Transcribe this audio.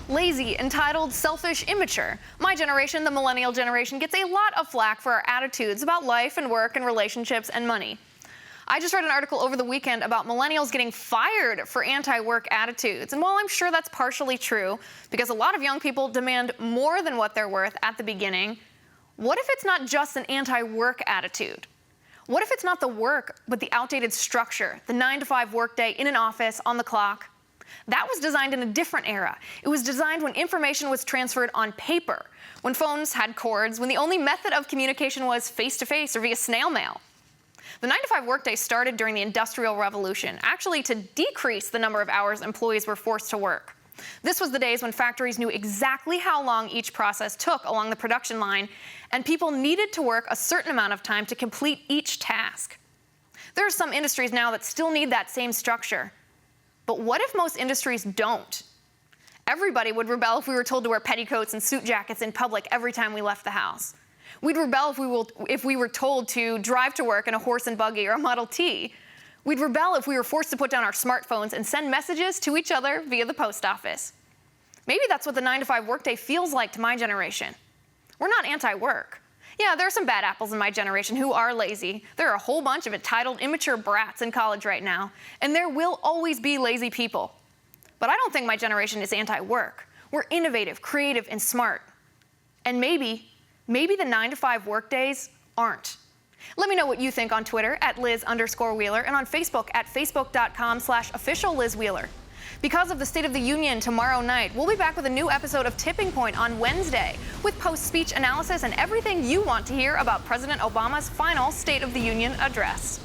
Lazy, entitled, selfish, immature. My generation, the millennial generation, gets a lot of flack for our attitudes about life and work and relationships and money. I just read an article over the weekend about millennials getting fired for anti-work attitudes. And while I'm sure that's partially true, because a lot of young people demand more than what they're worth at the beginning, what if it's not just an anti-work attitude? What if it's not the work, but the outdated structure, the 9-to-5 workday in an office, on the clock? That was designed in a different era. It was designed when information was transferred on paper, when phones had cords, when the only method of communication was face-to-face or via snail mail. The 9-to-5 workday started during the Industrial Revolution, actually to decrease the number of hours employees were forced to work. This was the days when factories knew exactly how long each process took along the production line, and people needed to work a certain amount of time to complete each task. There are some industries now that still need that same structure. But what if most industries don't? Everybody would rebel if we were told to wear petticoats and suit jackets in public every time we left the house. We'd rebel if we were told to drive to work in a horse and buggy or a Model T. We'd rebel if we were forced to put down our smartphones and send messages to each other via the post office. Maybe that's what the 9-to-5 workday feels like to my generation. We're not anti-work. Yeah, there are some bad apples in my generation who are lazy. There are a whole bunch of entitled, immature brats in college right now, and there will always be lazy people. But I don't think my generation is anti-work. We're innovative, creative, and smart. And maybe the 9-to-5 workdays aren't. Let me know what you think on Twitter @Liz_Wheeler and on Facebook at facebook.com/official_LizWheeler. Because of the State of the Union tomorrow night, we'll be back with a new episode of Tipping Point on Wednesday with post-speech analysis and everything you want to hear about President Obama's final State of the Union address.